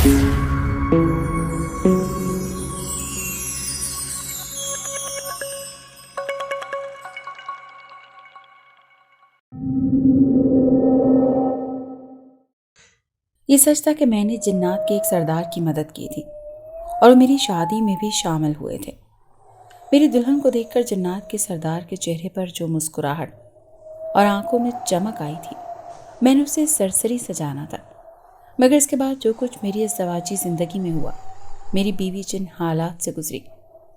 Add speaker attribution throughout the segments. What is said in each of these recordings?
Speaker 1: یہ سچ تھا کہ میں نے جنات کے ایک سردار کی مدد کی تھی اور وہ میری شادی میں بھی شامل ہوئے تھے۔ میری دلہن کو دیکھ کر جنات کے سردار کے چہرے پر جو مسکراہٹ اور آنکھوں میں چمک آئی تھی، میں نے اسے سرسری سے جانا تھا۔ مگر اس کے بعد جو کچھ میری ازدواجی زندگی میں ہوا، میری بیوی جن حالات سے گزری،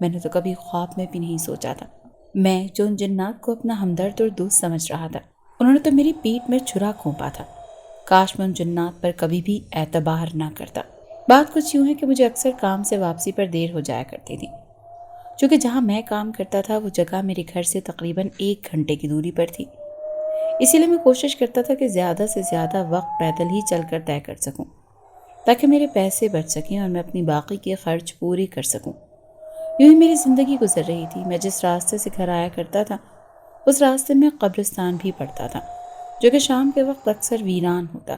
Speaker 1: میں نے تو کبھی خواب میں بھی نہیں سوچا تھا۔ میں جو ان جنات کو اپنا ہمدرد اور دوست سمجھ رہا تھا، انہوں نے تو میری پیٹھ میں چھرا گھونپا تھا۔ کاش میں ان جنات پر کبھی بھی اعتبار نہ کرتا۔ بات کچھ یوں ہے کہ مجھے اکثر کام سے واپسی پر دیر ہو جایا کرتی تھی، چونکہ جہاں میں کام کرتا تھا وہ جگہ میرے گھر سے تقریباً 1 گھنٹے کی دوری پر تھی۔ اسی لیے میں کوشش کرتا تھا کہ زیادہ سے زیادہ وقت پیدل ہی چل کر طے کر سکوں، تاکہ میرے پیسے بچ سکیں اور میں اپنی باقی کے خرچ پوری کر سکوں۔ یوں ہی میری زندگی گزر رہی تھی۔ میں جس راستے سے گھر آیا کرتا تھا، اس راستے میں قبرستان بھی پڑتا تھا، جو کہ شام کے وقت اکثر ویران ہوتا۔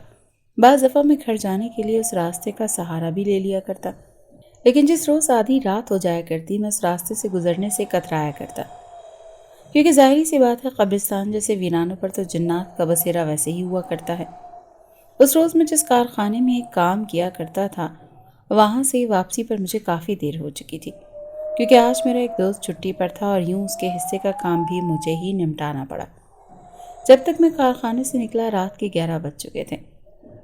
Speaker 1: بعض دفعہ میں گھر جانے کے لیے اس راستے کا سہارا بھی لے لیا کرتا، لیکن جس روز آدھی رات ہو جایا کرتی، میں اس راستے سے گزرنے سے کترایا کرتا، کیونکہ ظاہری سی بات ہے قبرستان جیسے ویرانوں پر تو جنات کا بسیرا ویسے ہی ہوا کرتا ہے۔ اس روز میں جس کارخانے میں ایک کام کیا کرتا تھا، وہاں سے واپسی پر مجھے کافی دیر ہو چکی تھی، کیونکہ آج میرا ایک دوست چھٹی پر تھا اور یوں اس کے حصے کا کام بھی مجھے ہی نمٹانا پڑا۔ جب تک میں کارخانے سے نکلا رات کے 11 بج چکے تھے۔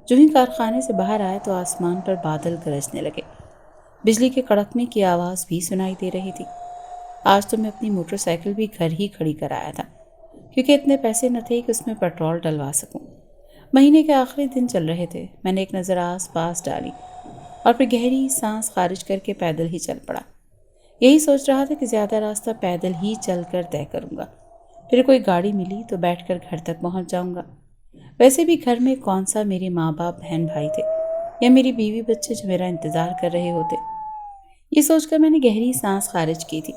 Speaker 1: جو ہی کارخانے سے باہر آئے تو آسمان پر بادل گرجنے لگے، بجلی کے کڑکنے کی آواز بھی سنائی دے رہی تھی۔ آج تو میں اپنی موٹر سائیکل بھی گھر ہی کھڑی کرایا تھا، کیونکہ اتنے پیسے نہ تھے کہ اس میں پیٹرول ڈلوا سکوں۔ مہینے کے آخری دن چل رہے تھے۔ میں نے ایک نظر آس پاس ڈالی اور پھر گہری سانس خارج کر کے پیدل ہی چل پڑا۔ یہی سوچ رہا تھا کہ زیادہ راستہ پیدل ہی چل کر طے کروں گا، پھر کوئی گاڑی ملی تو بیٹھ کر گھر تک پہنچ جاؤں گا۔ ویسے بھی گھر میں کون سا میرے ماں باپ بہن بھائی تھے یا میری بیوی بچے جو میرا انتظار کر رہے ہوتے۔ یہ سوچ کر میں نے گہری سانس خارج کی تھی۔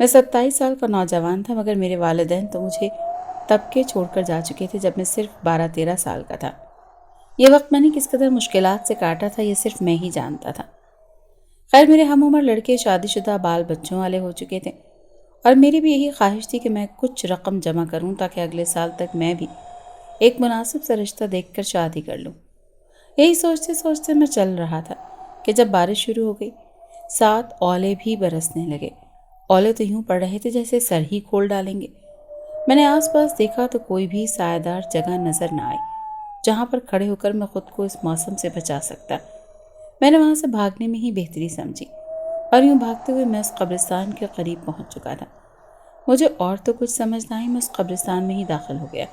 Speaker 1: میں 27 سال کا نوجوان تھا، مگر میرے والدین تو مجھے تب کے چھوڑ کر جا چکے تھے جب میں صرف 12-13 سال کا تھا۔ یہ وقت میں نے کس قدر مشکلات سے کاٹا تھا، یہ صرف میں ہی جانتا تھا۔ خیر، میرے ہم عمر لڑکے شادی شدہ بال بچوں والے ہو چکے تھے، اور میری بھی یہی خواہش تھی کہ میں کچھ رقم جمع کروں تاکہ اگلے سال تک میں بھی ایک مناسب سا رشتہ دیکھ کر شادی کر لوں۔ یہی سوچتے سوچتے میں چل رہا تھا کہ جب بارش شروع ہو گئی، ساتھ اولے بھی برسنے لگے۔ اولے تو یوں پڑ رہے تھے جیسے سر ہی کھول ڈالیں گے۔ میں نے آس پاس دیکھا تو کوئی بھی سایہ دار جگہ نظر نہ آئی جہاں پر کھڑے ہو کر میں خود کو اس موسم سے بچا سکتا۔ میں نے وہاں سے بھاگنے میں ہی بہتری سمجھی، اور یوں بھاگتے ہوئے میں اس قبرستان کے قریب پہنچ چکا تھا۔ مجھے اور تو کچھ سمجھ نہ آئی، میں اس قبرستان میں ہی داخل ہو گیا۔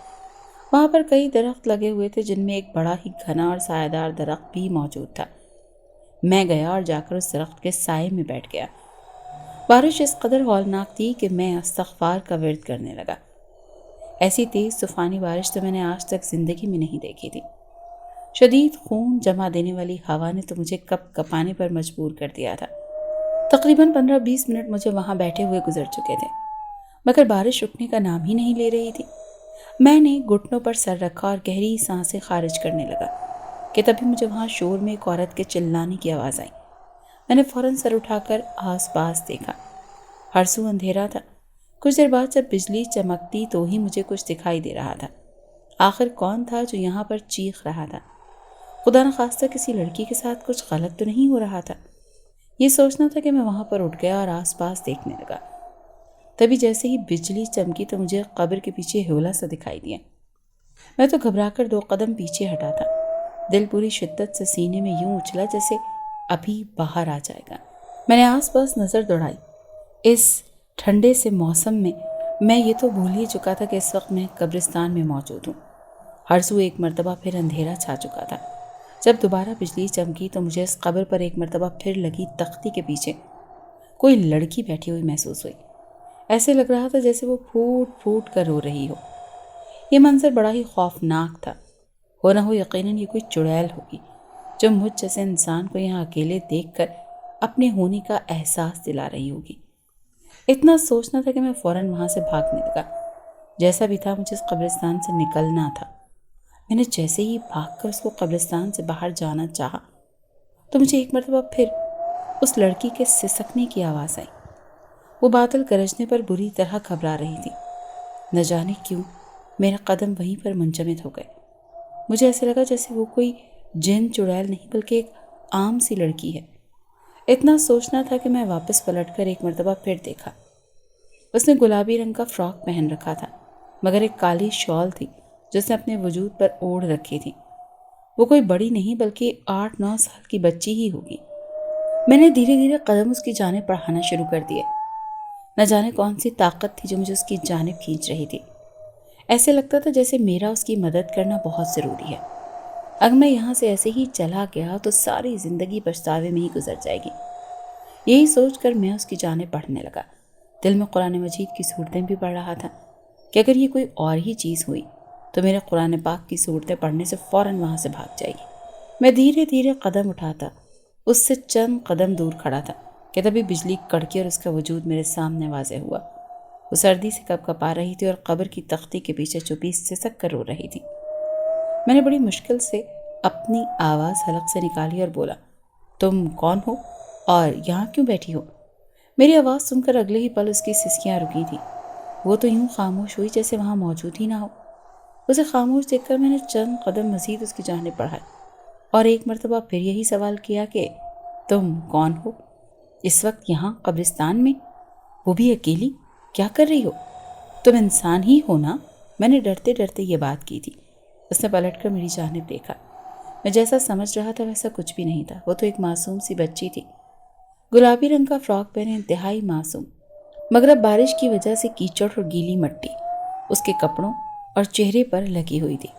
Speaker 1: وہاں پر کئی درخت لگے ہوئے تھے، جن میں ایک بڑا ہی گھنا اور سایہ دار درخت بھی موجود تھا۔ میں گیا اور جا کر اس درخت کے سائے میں بیٹھ گیا۔ بارش اس قدر ہولناک تھی کہ میں استغفار کا ورد کرنے لگا۔ ایسی تیز طوفانی بارش تو میں نے آج تک زندگی میں نہیں دیکھی تھی۔ شدید خون جما دینے والی ہوا نے تو مجھے کپ کپانے پر مجبور کر دیا تھا۔ تقریباً 15-20 منٹ مجھے وہاں بیٹھے ہوئے گزر چکے تھے، مگر بارش رکنے کا نام ہی نہیں لے رہی تھی۔ میں نے گھٹنوں پر سر رکھا اور گہری سانسیں خارج کرنے لگا کہ تبھی مجھے وہاں شور میں ایک عورت کے چلانے کی آواز آئی۔ میں نے فوراً سر اٹھا کر آس پاس دیکھا۔ ہر سو اندھیرا تھا۔ کچھ دیر بعد جب بجلی چمکتی تو ہی مجھے کچھ دکھائی دے رہا تھا۔ آخر کون تھا جو یہاں پر چیخ رہا تھا؟ خدا نخواستہ کسی لڑکی کے ساتھ کچھ غلط تو نہیں ہو رہا تھا؟ یہ سوچنا تھا کہ میں وہاں پر اٹھ گیا اور آس پاس دیکھنے لگا۔ تبھی جیسے ہی بجلی چمکی تو مجھے قبر کے پیچھے ہیولا سا دکھائی دیا۔ میں تو گھبرا کر 2 قدم پیچھے ہٹا تھا۔ دل پوری شدت سے سینے میں یوں اچھلا جیسے ابھی باہر آ جائے گا۔ میں نے آس پاس نظر دوڑائی۔ اس ٹھنڈے سے موسم میں یہ تو بھول ہی چکا تھا کہ اس وقت میں قبرستان میں موجود ہوں۔ ہر سو ایک مرتبہ پھر اندھیرا چھا چکا تھا۔ جب دوبارہ بجلی چمکی تو مجھے اس قبر پر ایک مرتبہ پھر لگی تختی کے پیچھے کوئی لڑکی بیٹھی ہوئی محسوس ہوئی۔ ایسے لگ رہا تھا جیسے وہ پھوٹ پھوٹ کر رو رہی ہو۔ یہ منظر بڑا ہی خوفناک تھا۔ ہو نہ ہو یقیناً یہ کوئی چڑیل ہوگی جو مجھ جیسے انسان کو یہاں اکیلے دیکھ کر اپنے ہونے کا احساس دلا رہی ہوگی۔ اتنا سوچنا تھا کہ میں فوراً وہاں سے بھاگنے لگا۔ جیسا بھی تھا مجھے اس قبرستان سے نکلنا تھا۔ میں نے جیسے ہی بھاگ کر اس کو قبرستان سے باہر جانا چاہا، تو مجھے ایک مرتبہ پھر اس لڑکی کے سسکنے کی آواز آئی۔ وہ بادل گرجنے پر بری طرح گھبرا رہی تھی۔ نہ جانے کیوں میرا قدم وہیں پر منجمد ہو گئے۔ مجھے ایسے لگا جیسے وہ کوئی جن چڑیل نہیں بلکہ ایک عام سی لڑکی ہے۔ اتنا سوچنا تھا کہ میں واپس پلٹ کر ایک مرتبہ پھر دیکھا۔ اس نے گلابی رنگ کا فراک پہن رکھا تھا، مگر ایک کالی شال تھی جو اس نے اپنے وجود پر اوڑھ رکھی تھی۔ وہ کوئی بڑی نہیں بلکہ 8-9 سال کی بچی ہی ہوگی۔ میں نے دھیرے دھیرے قدم اس کی جانب بڑھانا شروع کر دیے۔ نہ جانے کون سی طاقت تھی جو مجھے اس کی جانب کھینچ رہی تھی۔ ایسے لگتا تھا جیسے میرا اس کی مدد کرنا بہت ضروری ہے۔ اگر میں یہاں سے ایسے ہی چلا گیا تو ساری زندگی پچھتاوے میں ہی گزر جائے گی۔ یہی سوچ کر میں اس کی جانب بڑھنے لگا۔ دل میں قرآن مجید کی صورتیں بھی پڑھ رہا تھا کہ اگر یہ کوئی اور ہی چیز ہوئی تو میرے قرآن پاک کی صورتیں پڑھنے سے فوراً وہاں سے بھاگ جائے گی۔ میں دھیرے دھیرے قدم اٹھاتا اس سے چند قدم دور کھڑا تھا کہ تبھی بجلی کڑکی اور اس کا وجود میرے سامنے واضح ہوا۔ وہ سردی سے کپ کپا رہی تھی اور قبر کی تختی کے پیچھے چپی سسک کر رو رہی تھی۔ میں نے بڑی مشکل سے اپنی آواز حلق سے نکالی اور بولا، تم کون ہو اور یہاں کیوں بیٹھی ہو؟ میری آواز سن کر اگلے ہی پل اس کی سسکیاں رکی تھیں۔ وہ تو یوں خاموش ہوئی جیسے وہاں موجود ہی نہ ہو۔ اسے خاموش دیکھ کر میں نے چند قدم مزید اس کی جانب بڑھائے اور ایک مرتبہ پھر یہی سوال کیا کہ تم کون ہو؟ اس وقت یہاں قبرستان میں، وہ بھی اکیلی، کیا کر رہی ہو؟ تم انسان ہی ہو نا؟ میں نے ڈرتے ڈرتے یہ بات کی تھی۔ اس نے پلٹ کر میری جانب دیکھا۔ میں جیسا سمجھ رہا تھا ویسا کچھ بھی نہیں تھا۔ وہ تو ایک معصوم سی بچی تھی، گلابی رنگ کا فراک پہنے، انتہائی معصوم، مگر اب بارش کی وجہ سے کیچڑ اور گیلی مٹی اس کے کپڑوں اور چہرے پر لگی ہوئی تھی۔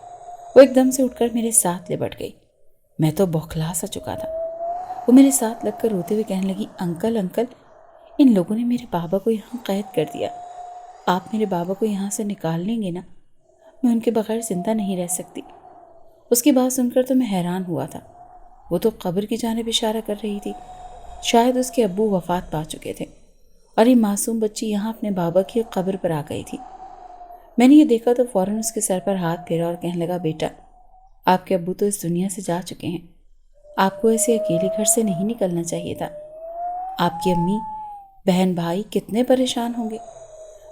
Speaker 1: وہ ایک دم سے اٹھ کر میرے ساتھ لپٹ گئی۔ میں تو بوکھلا سا چکا تھا۔ وہ میرے ساتھ لگ کر روتے ہوئے کہنے لگی، انکل انکل، ان لوگوں نے میرے بابا کو یہاں قید کر دیا۔ آپ میرے بابا کو یہاں سے نکال لیں گے نا؟ میں ان کے بغیر زندہ نہیں رہ سکتی۔ اس کی بات سن کر تو میں حیران ہوا تھا۔ وہ تو قبر کی جانب اشارہ کر رہی تھی۔ شاید اس کے ابو وفات پا چکے تھے اور یہ معصوم بچی یہاں اپنے بابا کی قبر پر آ گئی تھی۔ میں نے یہ دیکھا تو فوراً اس کے سر پر ہاتھ پھیرا اور کہنے لگا، بیٹا، آپ کے ابو تو اس دنیا سے جا چکے ہیں۔ آپ کو ایسے اکیلے گھر سے نہیں نکلنا چاہیے تھا۔ آپ کی امی، بہن، بھائی کتنے پریشان ہوں گے۔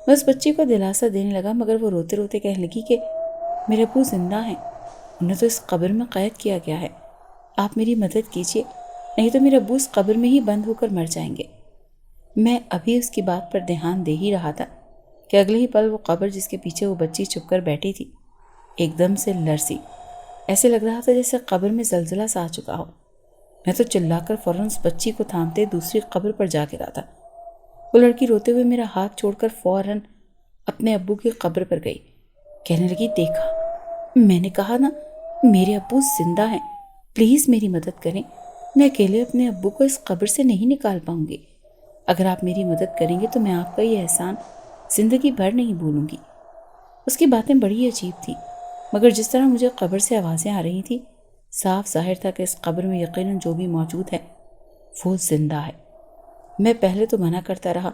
Speaker 1: میں اس بچی کو دلاسا دینے لگا مگر وہ روتے روتے کہنے لگی کہ میرے ابو زندہ ہیں، انہیں تو اس قبر میں قید کیا گیا ہے۔ آپ میری مدد کیجیے، نہیں تو میرے ابو اس قبر میں ہی بند ہو کر مر جائیں گے۔ میں ابھی اس کی بات پر دھیان دے ہی رہا تھا کہ اگلے ہی پل وہ قبر جس کے پیچھے وہ بچی چھپ کر بیٹھی تھی ایک دم سے لرزی۔ ایسے لگ رہا تھا جیسے قبر میں زلزلہ سا آ چکا ہو۔ میں تو چلا کر فوراً اس بچی کو تھامتے دوسری قبر پر جا گرا تھا۔ وہ لڑکی روتے ہوئے میرا ہاتھ چھوڑ کر فوراً اپنے ابو کی قبر پر گئی۔ کہنے لگی، دیکھا، میں نے کہا نا میرے ابو زندہ ہیں، پلیز میری مدد کریں، میں اکیلے اپنے ابو کو اس قبر سے نہیں نکال پاؤں گی۔ اگر آپ میری مدد کریں گے تو میں آپ کا یہ احسان زندگی بھر نہیں بھولوں گی۔ اس کی باتیں بڑی عجیب تھیں مگر جس طرح مجھے قبر سے آوازیں آ رہی تھیں صاف ظاہر تھا کہ اس قبر میں یقیناً جو بھی موجود ہے وہ زندہ ہے۔ میں پہلے تو منع کرتا رہا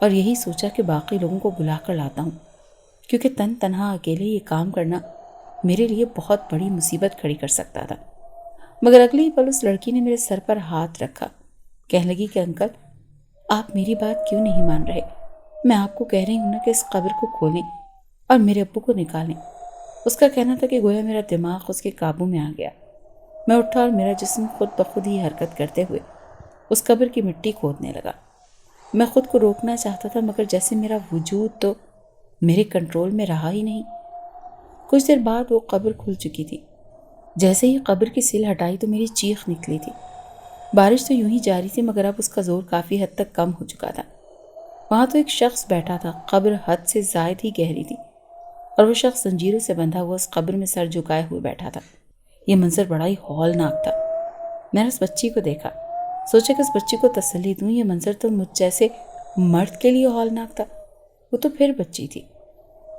Speaker 1: اور یہی سوچا کہ باقی لوگوں کو بلا کر لاتا ہوں، کیونکہ تنہا اکیلے یہ کام کرنا میرے لیے بہت بڑی مصیبت کھڑی کر سکتا تھا۔ مگر اگلے ہی پل اس لڑکی نے میرے سر پر ہاتھ رکھا۔ کہنے لگی کہ انکل، آپ میری بات کیوں نہیں مان رہے؟ میں آپ کو کہہ رہی ہوں نا کہ اس قبر کو کھولیں اور میرے ابو کو نکالیں۔ اس کا کہنا تھا کہ گویا میرا دماغ اس کے قابو میں آ گیا۔ میں اٹھا اور میرا جسم خود بخود ہی حرکت کرتے ہوئے اس قبر کی مٹی کھودنے لگا۔ میں خود کو روکنا چاہتا تھا مگر جیسے میرا وجود تو میرے کنٹرول میں رہا ہی نہیں۔ کچھ دیر بعد وہ قبر کھل چکی تھی۔ جیسے ہی قبر کی سل ہٹائی تو میری چیخ نکلی تھی۔ بارش تو یوں ہی جاری تھی مگر اب اس کا زور کافی حد تک کم ہو چکا تھا۔ وہاں تو ایک شخص بیٹھا تھا۔ قبر حد سے زائد ہی گہری تھی اور وہ شخص زنجیروں سے بندھا ہوا اس قبر میں سر جھکائے ہوئے بیٹھا تھا۔ یہ منظر بڑا ہی ہولناک تھا۔ میں نے اس بچی کو دیکھا، سوچا کہ اس بچی کو تسلی دوں۔ یہ منظر تو مجھ جیسے مرد کے لیے ہولناک تھا۔ وہ تو پھر بچی تھی،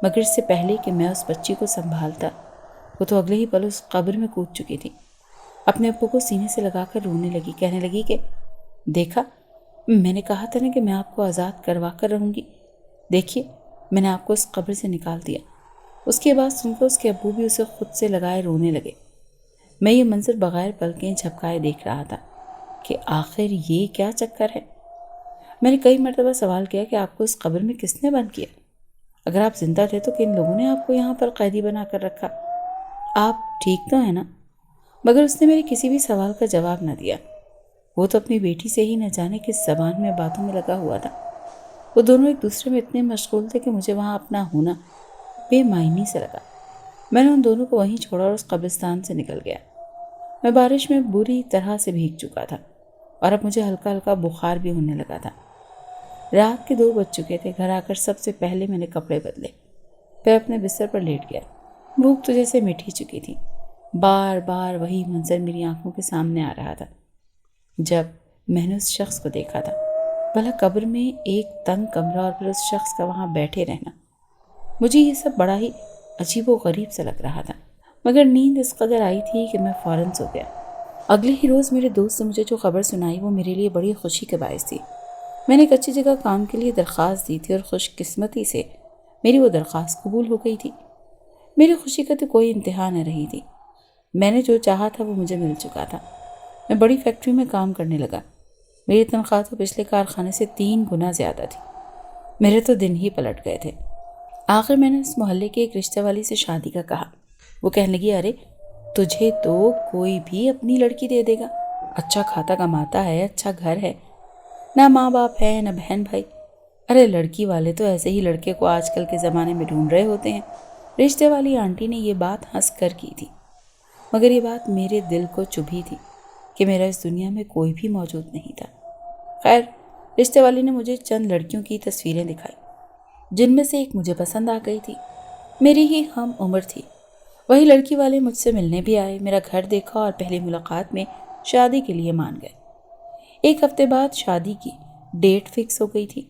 Speaker 1: مگر اس سے پہلے کہ میں اس بچی کو سنبھالتا وہ تو اگلے ہی پل اس قبر میں کود چکی تھی۔ اپنے ابو کو سینے سے لگا کر رونے لگی، کہنے لگی کہ دیکھا، میں نے کہا تھا نا کہ میں آپ کو آزاد کروا کر رہوں گی۔ دیکھیے، میں نے آپ کو اس قبر سے نکال دیا۔ اس کی بات سن کر اس کے ابو بھی اسے خود سے لگائے رونے لگے۔ میں یہ منظر بغیر پلکیں جھپکائے دیکھ رہا تھا۔ کہ آخر یہ کیا چکر ہے۔ میں نے کئی مرتبہ سوال کیا کہ آپ کو اس قبر میں کس نے بند کیا؟ اگر آپ زندہ تھے تو کن لوگوں نے آپ کو یہاں پر قیدی بنا کر رکھا؟ آپ ٹھیک تو ہیں نا؟ مگر اس نے میرے کسی بھی سوال کا جواب نہ دیا۔ وہ تو اپنی بیٹی سے ہی نہ جانے کس زبان میں باتوں میں لگا ہوا تھا۔ وہ دونوں ایک دوسرے میں اتنے مشغول تھے کہ مجھے وہاں اپنا ہونا بے معنی سے لگا۔ میں نے ان دونوں کو وہیں چھوڑا اور اس قبرستان سے نکل گیا۔ میں بارش میں بری طرح سے بھیگ چکا تھا اور اب مجھے ہلکا ہلکا بخار بھی ہونے لگا تھا۔ رات کے 2 بج چکے تھے۔ گھر آ کر سب سے پہلے میں نے کپڑے بدلے، پھر اپنے بستر پر لیٹ گیا۔ بھوک تو جیسے مٹ ہی چکی تھی۔ بار بار وہی منظر میری آنکھوں کے سامنے آ رہا تھا جب میں نے اس شخص کو دیکھا تھا۔ بھلا قبر میں ایک تنگ کمرہ اور پھر اس شخص کا وہاں بیٹھے رہنا، مجھے یہ سب بڑا ہی عجیب و غریب سا لگ رہا تھا۔ مگر نیند اس قدر آئی تھی کہ میں فوراً سو گیا۔ اگلے ہی روز میرے دوست نے مجھے جو خبر سنائی وہ میرے لیے بڑی خوشی کے باعث تھی۔ میں نے ایک اچھی جگہ کام کے لیے درخواست دی تھی اور خوش قسمتی سے میری وہ درخواست قبول ہو گئی تھی۔ میری خوشی کا تو کوئی انتہا نہ رہی تھی۔ میں نے جو چاہا تھا وہ مجھے مل چکا تھا۔ میں بڑی فیکٹری میں کام کرنے لگا۔ میری تنخواہ تو پچھلے کارخانے سے 3 گنا زیادہ تھی۔ میرے تو دن ہی پلٹ گئے تھے۔ آخر میں نے اس محلے کے ایک رشتہ والی سے شادی کا کہا۔ وہ کہنے لگی، ارے تجھے تو کوئی بھی اپنی لڑکی دے دے گا، اچھا کھاتا کماتا ہے، اچھا گھر ہے، نہ ماں باپ ہے نہ بہن بھائی۔ ارے لڑکی والے تو ایسے ہی لڑکے کو آج کل کے زمانے میں ڈھونڈ رہے ہوتے ہیں۔ رشتے والی آنٹی نے یہ بات ہنس کر کی تھی، مگر یہ بات میرے دل کو چبھی تھی کہ میرا اس دنیا میں کوئی بھی موجود نہیں تھا۔ خیر، رشتے والی نے مجھے چند لڑکیوں کی تصویریں دکھائی جن میں سے ایک مجھے پسند آ گئی تھی، میری ہی ہم عمر تھی۔ وہی لڑکی والے مجھ سے ملنے بھی آئے، میرا گھر دیکھا اور پہلی ملاقات میں شادی کے لیے مان گئے۔ 1 ہفتے بعد شادی کی ڈیٹ فکس ہو گئی تھی۔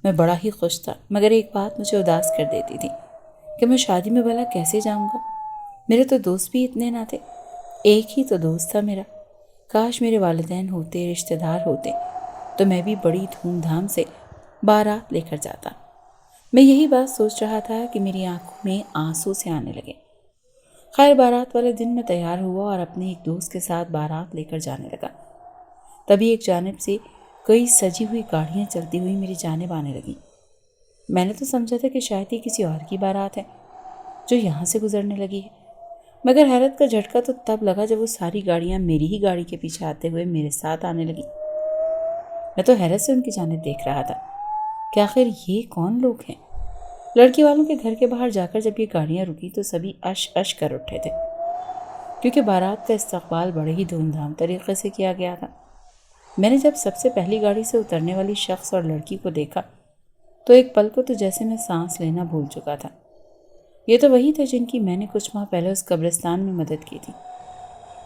Speaker 1: میں بڑا ہی خوش تھا، مگر ایک بات مجھے اداس کر دیتی تھی کہ میں شادی میں بھلا کیسے جاؤں گا؟ میرے تو دوست بھی اتنے نہ تھے، ایک ہی تو دوست تھا میرا۔ کاش میرے والدین ہوتے، رشتہ دار ہوتے تو میں بھی بڑی دھوم دھام سے بارات لے کر جاتا۔ میں یہی بات سوچ رہا تھا کہ میری آنکھوں میں آنسو سے آنے لگے۔ خیر، بارات والے دن میں تیار ہوا اور اپنے ایک دوست کے ساتھ بارات لے کر جانے لگا۔ تبھی ایک جانب سے کئی سجی ہوئی گاڑیاں چلتی ہوئی میری جانب آنے لگیں۔ میں نے تو سمجھا تھا کہ شاید یہ کسی اور کی بارات ہے جو یہاں سے گزرنے لگی ہے، مگر حیرت کا جھٹکا تو تب لگا جب وہ ساری گاڑیاں میری ہی گاڑی کے پیچھے آتے ہوئے میرے ساتھ آنے لگیں۔ میں تو حیرت سے ان کی جانب دیکھ رہا تھا کہ آخر یہ کون لوگ ہیں۔ لڑکی والوں کے گھر کے باہر جا کر جب یہ گاڑیاں رکی تو سبھی اش اش کر اٹھے تھے، کیونکہ بارات کا استقبال بڑے ہی دھوم دھام طریقے سے کیا گیا تھا۔ میں نے جب سب سے پہلی گاڑی سے اترنے والی شخص اور لڑکی کو دیکھا تو ایک پل کو تو جیسے میں سانس لینا بھول چکا تھا۔ یہ تو وہی تھے جن کی میں نے کچھ ماہ پہلے اس قبرستان میں مدد کی تھی،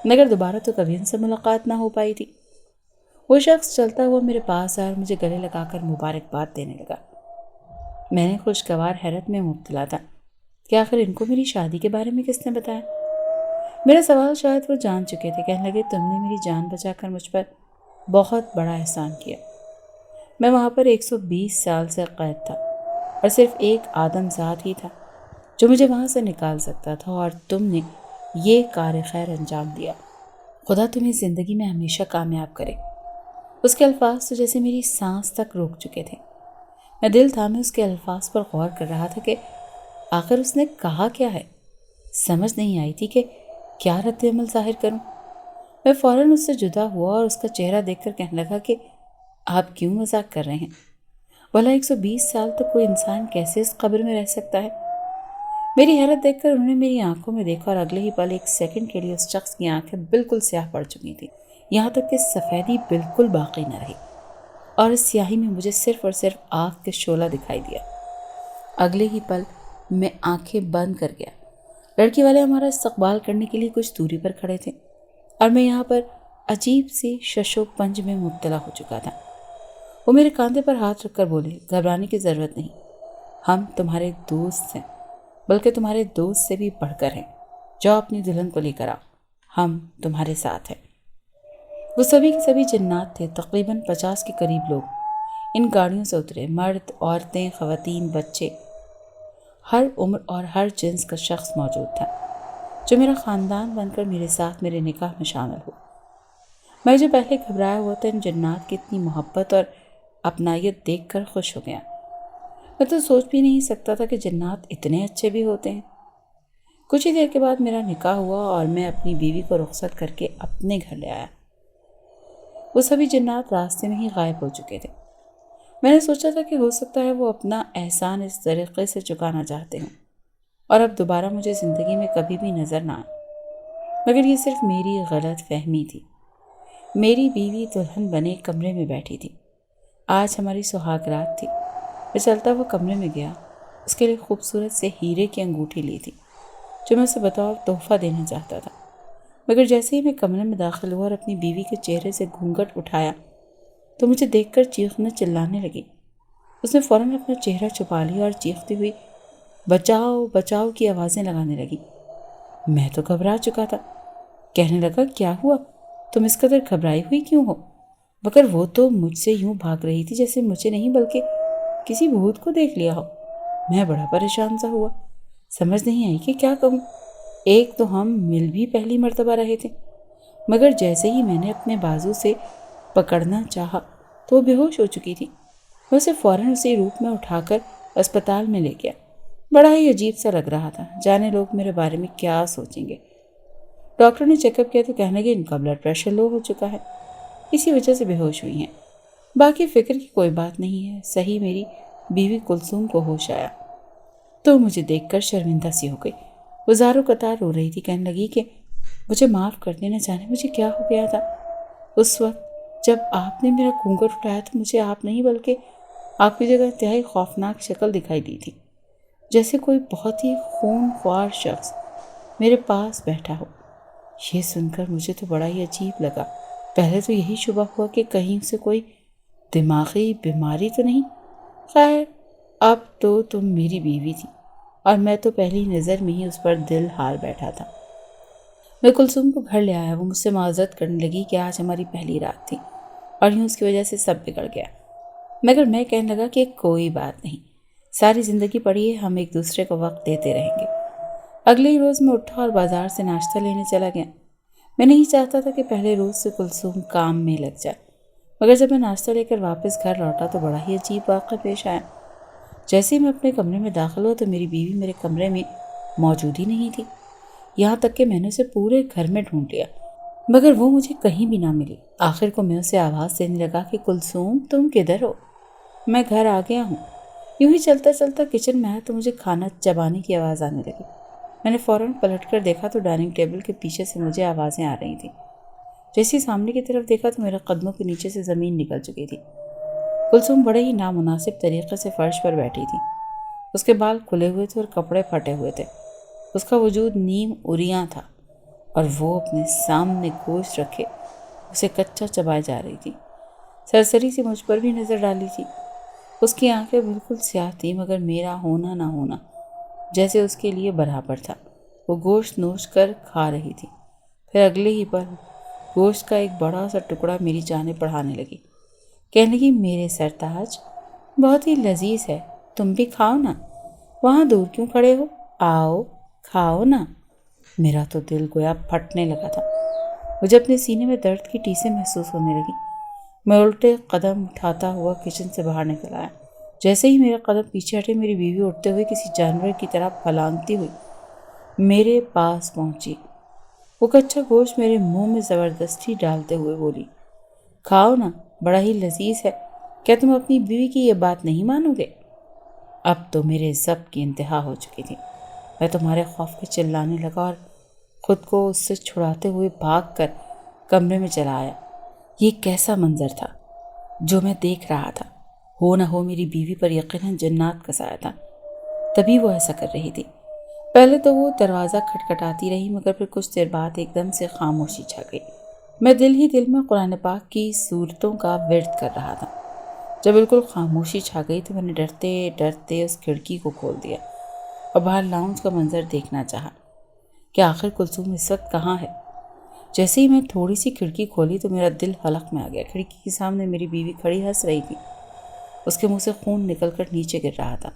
Speaker 1: مگر دوبارہ تو کبھی ان سے ملاقات نہ ہو پائی تھی۔ وہ شخص چلتا ہوا میرے پاس آیا اور مجھے گلے لگا کر مبارکباد دینے لگا۔ میں نے خوشگوار حیرت میں مبتلا تھا کہ آخر ان کو میری شادی کے بارے میں کس نے بتایا۔ میرا سوال شاید وہ جان چکے تھے۔ کہنے لگے، تم نے میری جان بچا کر مجھ پر بہت بڑا احسان کیا۔ میں وہاں پر 120 سال سے قید تھا اور صرف ایک آدم ذات ہی تھا جو مجھے وہاں سے نکال سکتا تھا، اور تم نے یہ کار خیر انجام دیا۔ خدا تمہیں زندگی میں ہمیشہ کامیاب کرے۔ اس کے الفاظ تو جیسے میری سانس تک روک چکے تھے۔ میں دل تھامے اس کے الفاظ پر غور کر رہا تھا کہ آخر اس نے کہا کیا ہے۔ سمجھ نہیں آئی تھی کہ کیا رد عمل ظاہر کروں۔ میں فوراً اس سے جدا ہوا اور اس کا چہرہ دیکھ کر کہنے لگا کہ آپ کیوں مذاق کر رہے ہیں؟ بھلا 120 سال تک کوئی انسان کیسے اس قبر میں رہ سکتا ہے؟ میری حیرت دیکھ کر انہوں نے میری آنکھوں میں دیکھا اور اگلے ہی پل 1 سیکنڈ کے لیے اس شخص کی آنکھیں بالکل سیاہ پڑ چکی تھیں، یہاں تک کہ سفیدی بالکل باقی نہ رہی، اور اس سیاہی میں مجھے صرف اور صرف آنکھ کے شعلہ دکھائی دیا۔ اگلے ہی پل میں آنکھیں بند کر گیا۔ لڑکی والے ہمارا استقبال کرنے کے لیے کچھ دوری پر کھڑے تھے اور میں یہاں پر عجیب سی شش و پنج میں مبتلا ہو چکا تھا۔ وہ میرے کاندھے پر ہاتھ رکھ کر بولے، گھبرانے کی ضرورت نہیں، ہم تمہارے دوست ہیں، بلکہ تمہارے دوست سے بھی بڑھ کر ہیں۔ جاؤ اپنی دلہن کو لے کر آؤ، ہم تمہارے ساتھ ہیں۔ وہ سبھی کے سبھی جنات تھے، تقریباً 50 کے قریب لوگ ان گاڑیوں سے اترے، مرد، عورتیں، خواتین، بچے، ہر عمر اور ہر جنس کا شخص موجود تھا جو میرا خاندان بن کر میرے ساتھ میرے نکاح میں شامل ہو۔ میں جو پہلے گھبرایا ہوا تھا ان جنات کی اتنی محبت اور اپنائیت دیکھ کر خوش ہو گیا۔ میں تو سوچ بھی نہیں سکتا تھا کہ جنات اتنے اچھے بھی ہوتے ہیں۔ کچھ ہی دیر کے بعد میرا نکاح ہوا اور میں اپنی بیوی کو رخصت کر کے اپنے گھر لے آیا۔ وہ سبھی جنات راستے میں ہی غائب ہو چکے تھے۔ میں نے سوچا تھا کہ ہو سکتا ہے وہ اپنا احسان اس طریقے سے چکانا چاہتے ہوں اور اب دوبارہ مجھے زندگی میں کبھی بھی نظر نہ آئے، مگر یہ صرف میری غلط فہمی تھی۔ میری بیوی دلہن بنے کمرے میں بیٹھی تھی۔ آج ہماری سہاگ رات تھی۔ میں چلتا ہوا کمرے میں گیا، اس کے لیے خوبصورت سے ہیرے کی انگوٹھی لی تھی جو میں اسے بطور تحفہ دینا چاہتا تھا، مگر جیسے ہی میں کمرے میں داخل ہوا اور اپنی بیوی کے چہرے سے گھونگھٹ اٹھایا تو مجھے دیکھ کر چیخنے چلانے لگی۔ اس نے فوراً اپنا چہرہ چھپا لیا اور چیختی ہوئی بچاؤ بچاؤ کی آوازیں لگانے لگی۔ میں تو گھبرا چکا تھا، کہنے لگا کیا ہوا، تم اس قدر گھبرائی ہوئی کیوں ہو؟ مگر وہ تو مجھ سے یوں بھاگ رہی تھی جیسے مجھے نہیں بلکہ کسی بھوت کو دیکھ لیا ہو۔ میں بڑا پریشان سا ہوا، سمجھ نہیں آئی کہ کیا کہوں۔ ایک تو ہم مل بھی پہلی مرتبہ رہے تھے، مگر جیسے ہی میں نے اپنے بازو سے پکڑنا چاہا تو وہ بے ہوش ہو چکی تھی۔ میں اسے فوراً اسی روپ میں اٹھا کر اسپتال میں لے گیا۔ بڑا ہی عجیب سا لگ رہا تھا، جانے لوگ میرے بارے میں کیا سوچیں گے۔ ڈاکٹر نے چیک اپ کیا تو کہنے لگے ان کا بلڈ پریشر لو ہو چکا ہے، اسی وجہ سے بے ہوش ہوئی ہیں۔ باقی فکر کی کوئی بات نہیں ہے۔ صحیح میری بیوی کلثوم کو ہوش آیا تو مجھے دیکھ کر شرمندہ سی ہو گئی۔ وہ زاروں قطار رو رہی تھی، کہنے لگی کہ مجھے معاف کر دینا، جانے مجھے کیا ہو گیا تھا۔ اس وقت جب آپ نے میرا گھونگھٹ اٹھایا تو مجھے آپ نہیں بلکہ آپ کی جگہ انتہائی خوفناک شکل دکھائی دی تھی، جیسے کوئی بہت ہی خون خوار شخص میرے پاس بیٹھا ہو۔ یہ سن کر مجھے تو بڑا ہی عجیب لگا۔ پہلے تو یہی شبہ ہوا کہ کہیں سے کوئی دماغی بیماری تو نہیں۔ خیر، اب تو تم میری بیوی تھی اور میں تو پہلی نظر میں ہی اس پر دل ہار بیٹھا تھا۔ میں کلثوم کو گھر لے آیا۔ وہ مجھ سے معذرت کرنے لگی کہ آج ہماری پہلی رات تھی اور یوں اس کی وجہ سے سب بگڑ گیا، مگر میں کہنے لگا کہ کوئی بات نہیں، ساری زندگی پڑی ہے، ہم ایک دوسرے کو وقت دیتے رہیں گے۔ اگلے ہی روز میں اٹھا اور بازار سے ناشتہ لینے چلا گیا۔ میں نہیں چاہتا تھا کہ پہلے روز سے کلثوم کام میں لگ جائے، مگر جب میں ناشتہ لے کر واپس گھر لوٹا تو بڑا ہی عجیب واقعہ پیش آیا۔ جیسے ہی میں اپنے کمرے میں داخل ہوا تو میری بیوی میرے کمرے میں موجود ہی نہیں تھی، یہاں تک کہ میں نے اسے پورے گھر میں ڈھونڈ لیا مگر وہ مجھے کہیں بھی نہ ملی۔ آخر کو میں اسے آواز دینے لگا کہ کلثوم تم کدھر ہو؟ میں گھر آ گیا ہوں۔ یوں ہی چلتا چلتا کچن میں آیا تو مجھے کھانا چبانے کی آواز آنے لگی۔ میں نے فوراً پلٹ کر دیکھا تو ڈائننگ ٹیبل کے پیچھے سے مجھے آوازیں آ رہی تھیں۔ جیسے سامنے کی طرف دیکھا تو میرے قدموں کے نیچے سے زمین نکل چکی تھی۔ کلثوم بڑے ہی نامناسب طریقے سے فرش پر بیٹھی تھی۔ اس کے بال کھلے ہوئے تھے اور کپڑے پھٹے ہوئے تھے۔ اس کا وجود نیم عریاں تھا اور وہ اپنے سامنے گوشت رکھے اسے کچا چبائے جا رہی تھی۔ سرسری سی مجھ پر بھی نظر ڈالی تھی۔ اس کی آنکھیں بالکل سیاہ تھیں مگر میرا ہونا نہ ہونا جیسے اس کے لیے برابر تھا۔ وہ گوشت نوچ کر کھا رہی تھی، پھر اگلے ہی پل گوشت کا ایک بڑا سا ٹکڑا میری جانب بڑھانے لگی، کہنے لگی میرے سرتاج بہت ہی لذیذ ہے، تم بھی کھاؤ نا، وہاں دور کیوں کھڑے ہو، آؤ کھاؤ نا۔ میرا تو دل گویا پھٹنے لگا تھا، مجھے اپنے سینے میں درد کی ٹیسیں محسوس ہونے لگی۔ میں الٹے قدم اٹھاتا ہوا کچن سے باہر نکل آیا۔ جیسے ہی میرا قدم پیچھے ہٹے میری بیوی اٹھتے ہوئے کسی جانور کی طرح پھلانگتی ہوئی میرے پاس پہنچی۔ وہ کچا گوشت میرے منہ میں زبردستی ڈالتے ہوئے بولی کھاؤ نا، بڑا ہی لذیذ ہے، کیا تم اپنی بیوی کی یہ بات نہیں مانو گے؟ اب تو میرے ضبط کی انتہا ہو چکی تھی۔ میں تمہارے خوف کے چلانے لگا اور خود کو اس سے چھڑاتے ہوئے بھاگ کر کمرے میں چلا آیا۔ یہ کیسا منظر تھا جو میں دیکھ رہا تھا؟ ہو نہ ہو میری بیوی پر یقیناً جنات کا سایہ تھا، تبھی وہ ایسا کر رہی تھی۔ پہلے تو وہ دروازہ کھٹکھٹاتی رہی مگر پھر کچھ دیر بعد ایک دم سے خاموشی چھا گئی۔ میں دل ہی دل میں قرآن پاک کی صورتوں کا ورد کر رہا تھا۔ جب بالکل خاموشی چھا گئی تو میں نے ڈرتے ڈرتے اس کھڑکی کو کھول دیا اور باہر لاؤنج کا منظر دیکھنا چاہا کہ آخر کلثوم اس وقت کہاں ہے۔ جیسے ہی میں تھوڑی سی کھڑکی کھولی تو میرا دل حلق میں آ گیا۔ کھڑکی کے سامنے میری بیوی کھڑی ہنس رہی تھی، اس کے منہ سے خون نکل کر نیچے گر رہا تھا۔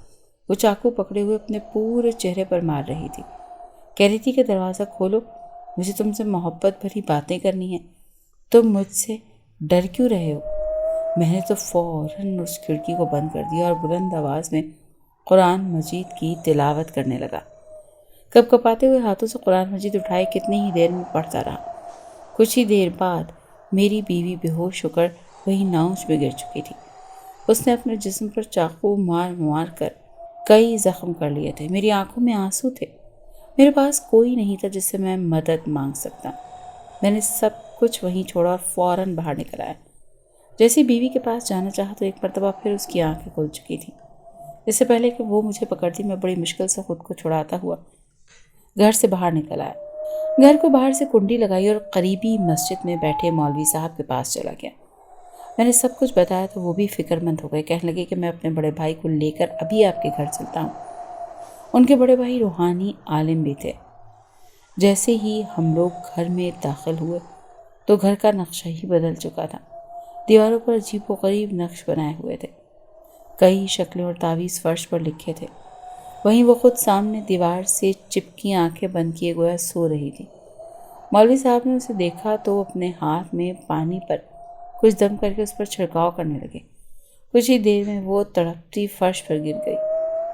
Speaker 1: وہ چاقو پکڑے ہوئے اپنے پورے چہرے پر مار رہی تھی، کہہ رہی تھی کہ دروازہ کھولو، مجھے تم سے محبت بھری باتیں کرنی ہیں۔ تم مجھ سے ڈر کیوں رہے ہو؟ میں نے تو فوراً اس کھڑکی کو بند کر دیا اور بلند آواز میں قرآن مجید کی تلاوت کرنے لگا۔ کپ کپاتے ہوئے ہاتھوں سے قرآن مجید اٹھائے کتنی ہی دیر میں پڑھتا رہا۔ کچھ ہی دیر بعد میری بیوی بے ہوش ہو کر وہی ناؤچ میں گر چکی تھی۔ اس نے اپنے جسم پر چاقو مار مار کر کئی زخم کر لیے تھے۔ میری آنکھوں میں آنسو تھے۔ میرے پاس کوئی نہیں تھا جس سے میں مدد مانگ سکتا۔ میں نے سب کچھ وہیں چھوڑا اور فوراً باہر نکل آیا۔ جیسے بیوی کے پاس جانا چاہا تو ایک مرتبہ پھر اس کی آنکھیں کھل چکی تھیں۔ اس سے پہلے کہ وہ مجھے پکڑتی میں بڑی مشکل سے خود کو چھڑاتا ہوا گھر سے باہر نکل آیا۔ گھر کو باہر سے کنڈی لگائی اور قریبی مسجد میں بیٹھے مولوی صاحب کے پاس چلا گیا۔ میں نے سب کچھ بتایا تو وہ بھی فکر مند ہو گئے۔ کہنے لگے کہ میں اپنے بڑے بھائی کو لے کر ابھی آپ کے گھر چلتا ہوں۔ ان کے بڑے بھائی روحانی عالم بھی تھے۔ جیسے ہی ہم لوگ گھر میں داخل ہوئے تو گھر کا نقشہ ہی بدل چکا تھا۔ دیواروں پر عجیب و غریب نقش بنائے ہوئے تھے۔ کئی شکلیں اور تعویذ فرش پر لکھے تھے۔ وہیں وہ خود سامنے دیوار سے چپکی آنکھیں بند کیے گویا سو رہی تھی۔ مولوی صاحب نے اسے دیکھا تو اپنے ہاتھ میں پانی پر کچھ دم کر کے اس پر چھڑکاؤ کرنے لگے۔ کچھ ہی دیر میں وہ تڑپتی فرش پر گر گئی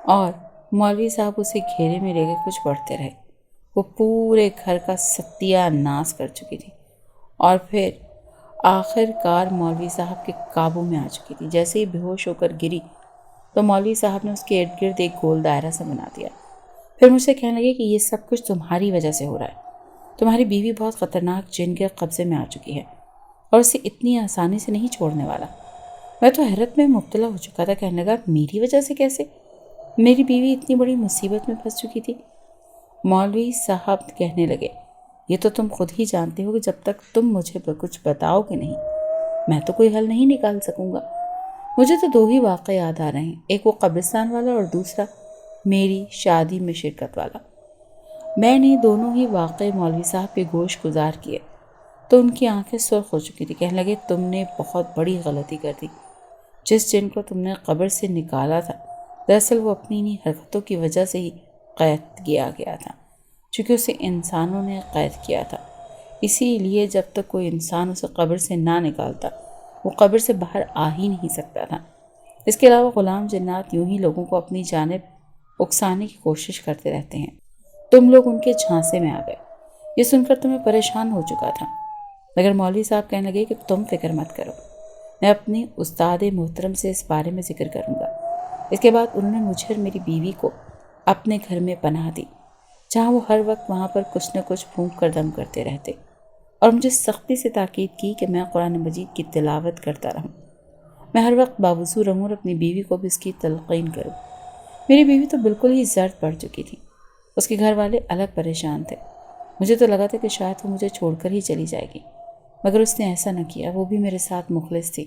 Speaker 1: اور مولوی صاحب اسے گھیرے میں لے کے کچھ پڑھتے رہے۔ وہ پورے گھر کا ستیہ ناش کر چکی تھی اور پھر آخر کار مولوی صاحب کے قابو میں آ چکی تھی۔ جیسے ہی بے ہوش ہو کر گری تو مولوی صاحب نے اس کے ارد گرد ایک گول دائرہ سے بنا دیا۔ پھر مجھ سے کہنے لگے کہ یہ سب کچھ تمہاری وجہ سے ہو رہا ہے۔ تمہاری بیوی بہت خطرناک جن کے قبضے میں آ چکی ہے اور اسے اتنی آسانی سے نہیں چھوڑنے والا۔ میں تو حیرت میں مبتلا ہو چکا تھا۔ کہنے لگا میری وجہ سے کیسے؟ میری بیوی اتنی بڑی مصیبت میں پھنس چکی تھی۔ مولوی صاحب کہنے لگے یہ تو تم خود ہی جانتے ہو کہ جب تک تم مجھے کچھ بتاؤ گے نہیں میں تو کوئی حل نہیں نکال سکوں گا۔ مجھے تو دو ہی واقعے یاد آ رہے ہیں، ایک وہ قبرستان والا اور دوسرا میری شادی میں شرکت والا۔ میں نے دونوں ہی واقعے مولوی صاحب کے گوش گزار کیے تو ان کی آنکھیں سرخ ہو چکی تھی۔ کہنے لگے تم نے بہت بڑی غلطی کر دی۔ جس جن کو تم نے قبر سے نکالا تھا دراصل وہ اپنی انہی حرکتوں کی وجہ سے ہی قید کیا گیا تھا، چونکہ اسے انسانوں نے قید کیا تھا۔ اسی لیے جب تک کوئی انسان اسے قبر سے نہ نکالتا وہ قبر سے باہر آ ہی نہیں سکتا تھا۔ اس کے علاوہ غلام جنات یوں ہی لوگوں کو اپنی جانب اکسانے کی کوشش کرتے رہتے ہیں۔ تم لوگ ان کے جھانسے میں آ گئے۔ یہ سن کر تو میں پریشان ہو چکا تھا، مگر مولوی صاحب کہنے لگے کہ تم فکر مت کرو، میں اپنی استاد محترم سے اس بارے میں ذکر کروں گا۔ اس کے بعد انہوں نے مجھے اور میری بیوی کو اپنے گھر میں پناہ دی، جہاں وہ ہر وقت وہاں پر کچھ نہ کچھ پھونک کر دم کرتے رہتے اور مجھے سختی سے تاکید کی کہ میں قرآن مجید کی تلاوت کرتا رہوں، میں ہر وقت باوضو رہوں اور اپنی بیوی کو بھی اس کی تلقین کروں۔ میری بیوی تو بالکل ہی زرد پڑ چکی تھی۔ اس کے گھر والے الگ پریشان تھے۔ مجھے تو لگا تھا کہ شاید وہ مجھے چھوڑ کر ہی چلی جائے گی، مگر اس نے ایسا نہ کیا۔ وہ بھی میرے ساتھ مخلص تھی۔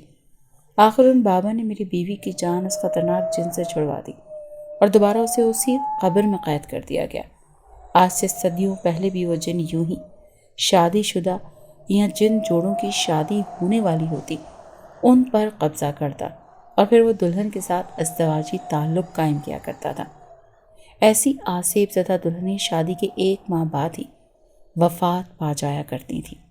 Speaker 1: آخر ان بابا نے میری بیوی کی جان اس خطرناک جن سے چھڑوا دی اور دوبارہ اسے اسی قبر میں قید کر دیا گیا۔ آج سے صدیوں پہلے بھی وہ جن یوں ہی شادی شدہ یا جن جوڑوں کی شادی ہونے والی ہوتی ان پر قبضہ کرتا اور پھر وہ دلہن کے ساتھ ازدواجی تعلق قائم کیا کرتا تھا۔ ایسی آسیب زدہ دلہنیں شادی کے 1 ماہ بعد ہی وفات پا جایا کرتی تھیں۔